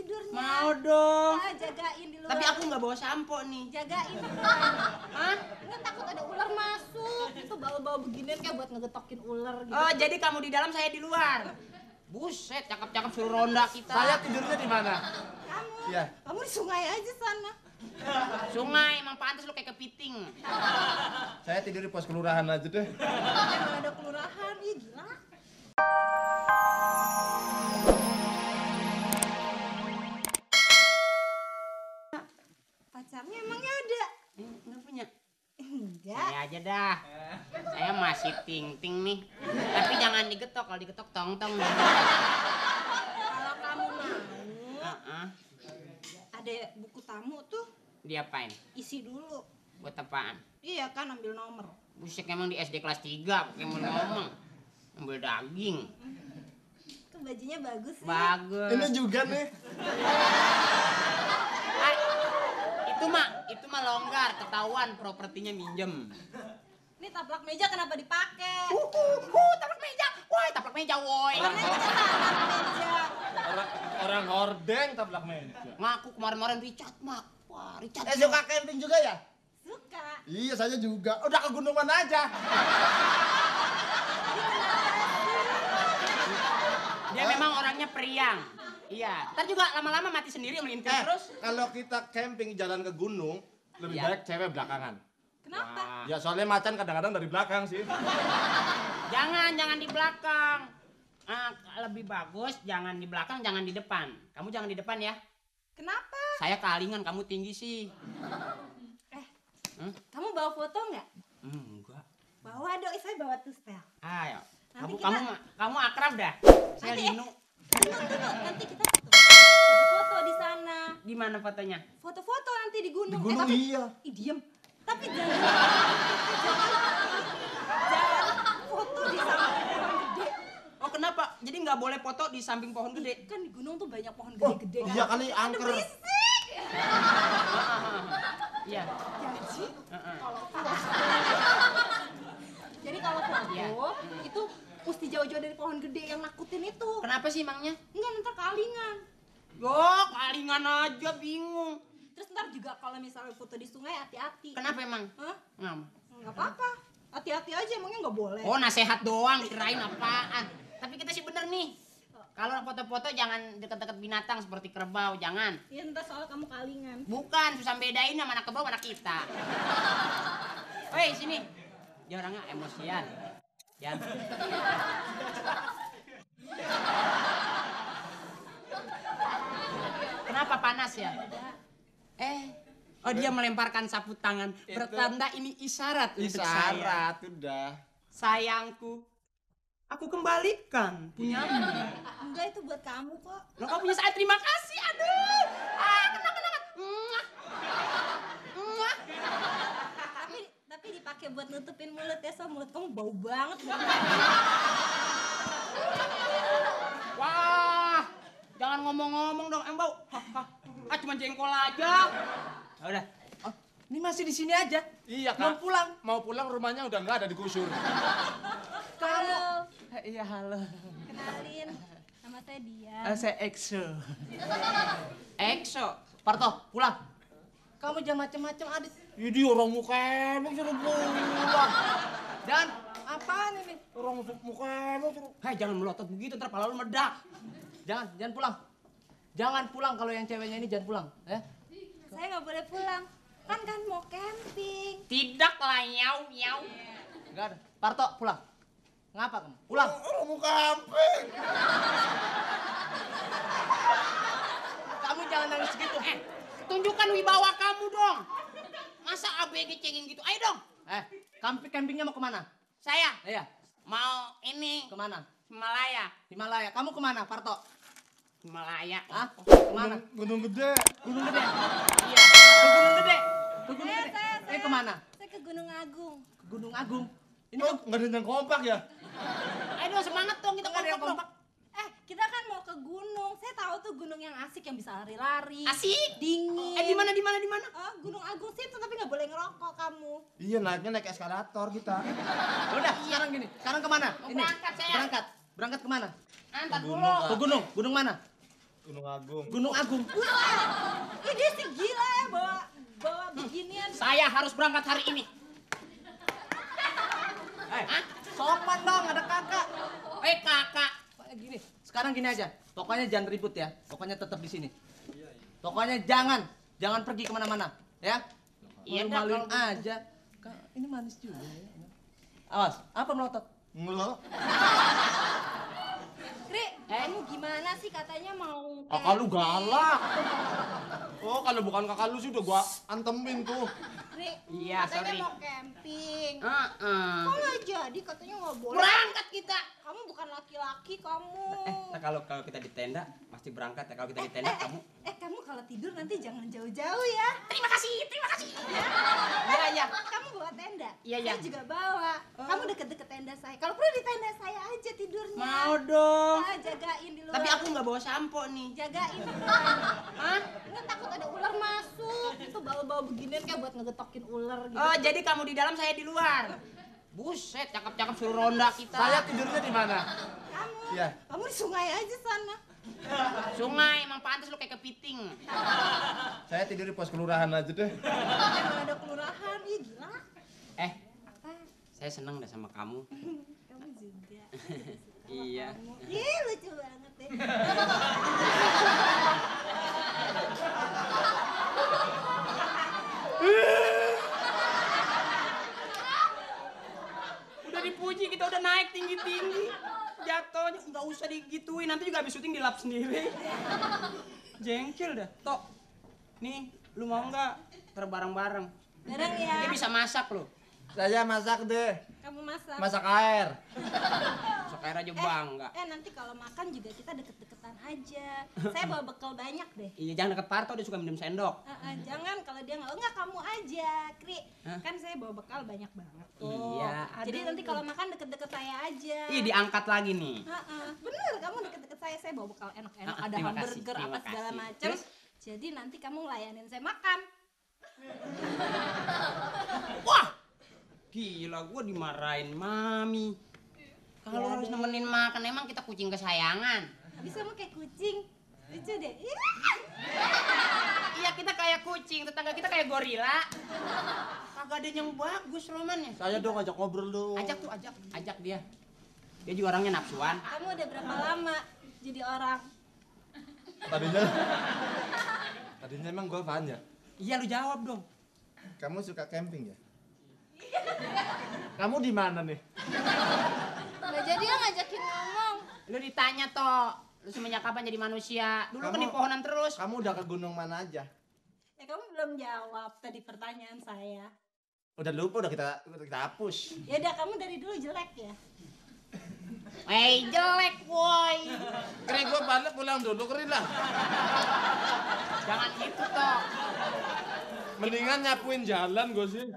tidurnya. Mau dong. Nah, jagain di luar. Tapi aku nggak bawa sampo nih. Jagain di luar. Hah? Nggak takut ada ular masuk. Itu bawa-bawa beginian kayak buat ngegetokin ular gitu. Oh, jadi kamu di dalam, saya di luar. Buset, cakep-cakep suruh ronda kita. Saya tidurnya di mana? Kamu? Iya. Kamu di sungai aja sana. Sungai, emang pantas lu kayak kepiting. Saya tidur di pos kelurahan aja deh. Emang ada kelurahan, ih gila. Pacarnya emangnya ada? Nggak punya. Enggak. Saya aja dah. Saya masih ting-ting nih. Tapi jangan digetok, kalau digetok tong-tong. Kalau kamu mau, ada buku tamu tuh, Diapain? isi dulu. Buat apaan? Iya kan, ambil nomor. Buset, emang di SD kelas 3 pakai mau ngomong. Ambil daging. Itu bajunya bagus sih. Bagus. Ini juga nih. Ah, itu mah longgar, ketahuan propertinya minjem. Ini taplak meja kenapa dipakai? Taplak meja. Woi, taplak meja, woi. Taplak meja. Orang hordeng taplak meja. Ngaku kemarin-kemarin Richard, Mak. Wah, Richard. Suka camping juga ya? Suka. Iya, saya juga. Udah ke gunung mana aja? Dia memang orangnya periang. Iya. Ntar juga lama-lama mati sendiri melintir terus. Kalau kita camping jalan ke gunung, lebih Iya. baik cewek belakangan. Kenapa? Wah. Ya soalnya macan kadang-kadang dari belakang sih. Jangan di belakang. Lebih bagus jangan di belakang, jangan di depan. Kamu jangan di depan ya. Kenapa? Saya kealingan, kamu tinggi sih. Kamu bawa foto nggak? Enggak. Bawa dong, saya bawa tuh setel. Ayo. Nanti Kamu akrab dah. Saya Nanti, Lino. Tunggu, nanti kita foto-foto di sana. Di mana fotonya? Foto-foto nanti di gunung. Di gunung tapi, iya. Ih, diem. Tapi jangan foto di samping pohon gede. Oh, kenapa? Jadi nggak boleh foto di samping pohon gede? Kan di gunung tuh banyak pohon gede-gede. Iya kali Ada angker. berisik. Iya. Jadi kalau foto Iya. itu mesti jauh-jauh dari pohon gede yang nakutin itu. Kenapa sih emangnya? Enggak, ntar kealingan. Yo, kalingan aja bingung. Terus ntar juga kalau misalnya foto di sungai hati-hati. Kenapa emang? Hah? Ngam. Nggak apa-apa. Hati-hati aja, emangnya nggak boleh. Oh, nasehat doang, kirain apaan. Tapi kita sih bener nih. Kalau foto-foto jangan deket-deket binatang seperti kerbau, jangan. Ya ntar soal kamu kalingan. Bukan, susah bedain sama anak kerbau, anak kita. Woi, sini. Dia orangnya emosian. Ya. Kenapa panas ya? Oh dia melemparkan sapu tangan. Bertanda ini isyarat untuk saya. Isyarat udah. Sayangku, aku kembalikan punyamu. Enggak, itu buat kamu kok. Lo kau punya saya, terima kasih. Aduh, kena. Muah. Tapi dipakai buat nutupin mulut ya, so mulut kamu bau banget. Wah, jangan ngomong-ngomong dong, bau. Cuma jengkol aja. Udah. Oh, ini masih di sini aja. Iya, Belum Kak. pulang. Mau pulang rumahnya udah nggak ada, digusur. Halo. Iya, halo. Kenalin, nama saya Dia. Saya Exo. Exo. Parto, pulang. Kamu jangan macem-macem, Adit. Ini orang muka emang suruh pulang. Dan apaan ini? Orang muka emang suruh. Hai, jangan melotot begitu, ntar pala lu meledak. Jangan pulang. Jangan pulang kalau yang ceweknya ini jangan pulang, ya. Saya nggak boleh pulang. Kan mau camping. Tidak lah, nyau. Enggak ada. Parto, pulang. Ngapa kamu? Pulang. Orang muka camping. Kamu jangan nangis gitu. Tunjukkan wibawa kamu dong. Masa ABG cengeng gitu? Ayo dong. Campingnya mau kemana? Saya? Iya. Mau ini. Kemana? Himalaya. Kamu kemana, Parto? Himalaya. Hah? Kemana? Gunung gede. Gunung Gede. Iya. Ke Gunung Gede. Saya kemana? Saya ke Gunung Agung. Ke Gunung Agung. Ini Oh, nggak ada yang kompak ya? ayo dong, semangat dong, kita Nggak ada yang kompak. Kita kan mau ke gunung. Saya tahu tuh gunung yang asik yang bisa lari-lari. Asik. Dingin. Di mana? Oh, Gunung Agung situ, tapi nggak boleh ngerokok kamu. Iya, naik eskalator kita. Udah, sekarang gini. Sekarang kemana? Mau berangkat saya. Berangkat kemana? Antar Gunung, dulu. Kak. Ke gunung. Gunung mana? Gunung Agung. Gunung Agung. Ini sih gila ya bawa beginian. Saya harus berangkat hari ini. Sopan dong, ada kakak. Kakak. Kayak gini. Sekarang gini aja. Pokoknya jangan ribut ya. Pokoknya tetap di sini. Pokoknya jangan pergi kemana-mana, ya. Iya, Malu-maluin aja. Ini manis juga ya. Awas, apa melotot? Ngelok. Kri, kamu gimana sih katanya mau Kakak lu galak. Oh, kalau bukan kakak lu sih udah gua antemin tuh. Kri, Iya, katanya sorry. mau camping. Heeh. Kok nggak jadi? Katanya nggak boleh. Berangkat kita. Kamu bukan laki-laki kamu. Kalau kita di tenda pasti berangkat ya. Kalau kita di tenda kamu. Kamu kalau tidur nanti jangan jauh-jauh ya. Terima kasih. Iya. Kamu bawa tenda. Iya. Saya juga bawa. Kamu deket-deket tenda saya. Kalau perlu di tenda saya aja tidurnya. Mau dong. Ah, jagain di luar. Tapi aku nggak bawa sampo nih. Jagain di luar. Hah? Nggak takut ada ular masuk. Itu bau-bau beginian kayak buat ngegetokin ular gitu. Oh, jadi kamu di dalam, saya di luar. Buset, cakep-cakep suruh ronda kita. Saya tidurnya di mana? Kamu, Iya. kamu di sungai aja sana. Sungai, emang pantas lu kayak kepiting. Saya tidur di pos kelurahan aja deh. Emang ada kelurahan, ih gila. Apa? Saya seneng deh sama kamu. Kamu juga. Iya. Ih, lucu banget deh. Udah dipuji, kita udah naik tinggi-tinggi. Jatuhnya nggak usah digituin, nanti juga habis syuting dilap sendiri. Jengkel dah. Tok, nih lu mau nggak bareng-bareng? Bareng ya. Dia bisa masak loh. Saya masak deh. Kamu masak. Masak air. Masak air aja bangga. Nanti kalau makan juga kita deket-deketan aja. Saya bawa bekal banyak deh. Iya, jangan deket Parto, dia suka minum sendok. Jangan kalau dia nggak kamu aja, Kri. Hah? Kan saya bawa bekal banyak banget tuh. Iya, Jadi aduh. nanti kalau makan deket-deket saya aja. Iya, diangkat lagi nih. Bener, kamu deket-deket saya bawa bekal enak-enak. Ada Terima kasih, hamburger terima apa segala kasih. macam. Terus? Jadi nanti kamu ngelayanin saya makan. Wah, gila, gua dimarahin mami. Kalau harus nemenin makan, emang kita kucing kesayangan. Habis kamu kayak kucing. Lucu deh. Iya, kita kayak kucing, tetangga kita kayak gorila. Kagak ada yang bagus romannya. Saya dong ajak ngobrol dong. Ajak dia. Dia juga orangnya nafsuan. Kamu udah berapa lama jadi orang? Tadinya emang gua fan ya. Iya, lu jawab dong. Kamu suka camping ya? Kamu di mana nih? Nggak jadi lah ngajakin ngomong. Lu ditanya toh, lu semenjak kapan jadi manusia? Dulu kan di pohonan terus. Kamu udah ke gunung mana aja? Kamu belum jawab tadi pertanyaan saya. Udah lupa, udah kita hapus. Ya udah, kamu dari dulu jelek ya. Jelek woi. Keren gua balik pulang dulu keren lah. Jangan gitu toh. Mendingan nyapuin jalan gua sih.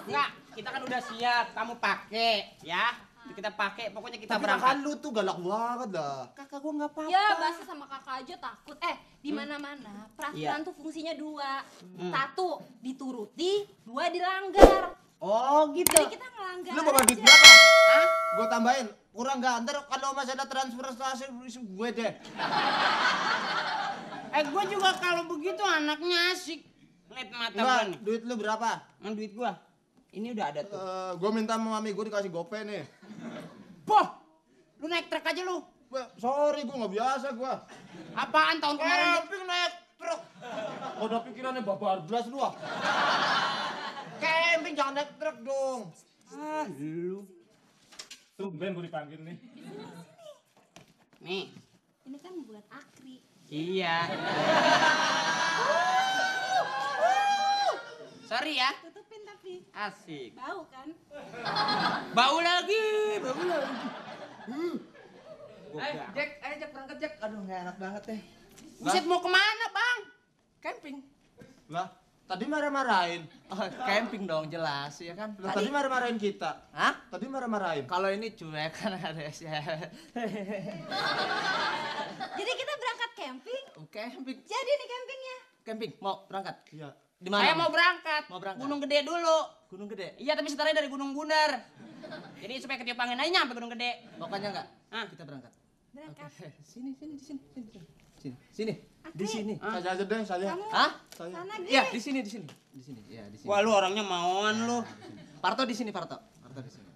Enggak, kita kan udah siap. Kamu pakai, ya. Kita pakai, pokoknya kita Tapi berangkat. kakak lu tuh galak banget dah. Kakak gua nggak apa-apa. Ya, bahasa sama kakak aja takut. Di mana-mana peraturan tuh fungsinya dua. Satu, dituruti, dua dilanggar. Oh gitu. Jadi kita ngelanggar Lu bawa duit aja. berapa? Hah? Gua tambahin. Kurang nggak? Ntar kalau masih ada transfer gue deh. Gua juga kalau begitu anaknya asik. Lihat mata gua Enggak, nih. duit lu berapa? Mana duit gua? Ini udah ada tuh. Gua minta sama mami gua dikasih gopay nih. Boh, lu naik truk aja lu. Sorry, gua nggak biasa gua. Apaan tahun kemarin? Camping naik truk. Gua udah pikirannya bablas lu ah. Camping jangan naik truk dong. Lu. Tumben gua dipanggil nih. Nih. Ini kan buat Akri. Iya. Sorry ya. Tutupin tapi. Asik. Bau kan? Bau lagi, bau lagi. Jack, ayo Jack berangkat Jack. Aduh, nggak enak banget deh. Buset, mau kemana bang? Camping. Lah, tadi marah-marahin. Oh, camping dong, jelas ya kan. Lah, tadi marah-marahin kita. Hah? Tadi marah-marahin. Kalau ini cuek kan ada ya. Jadi kita berangkat camping. Camping. Jadi nih campingnya. Camping, mau berangkat? Iya. Di mana? Saya mau berangkat. Mau berangkat. Gunung Gede dulu. Gunung Gede. Iya, tapi setarnya dari Gunung Bundar. Jadi supaya ketiup angin aja nyampe Gunung Gede. Pokoknya enggak. Hah? Kita berangkat. Berangkat. Oke, sini. Sini. Sini. Di sini. Saja aja deh, saya. Kamu Hah? sana Gi. Iya, di sini, di sini. Di sini. Iya, di sini. Wah, lu orangnya mauan lu. Parto di sini, Parto. Parto di sini.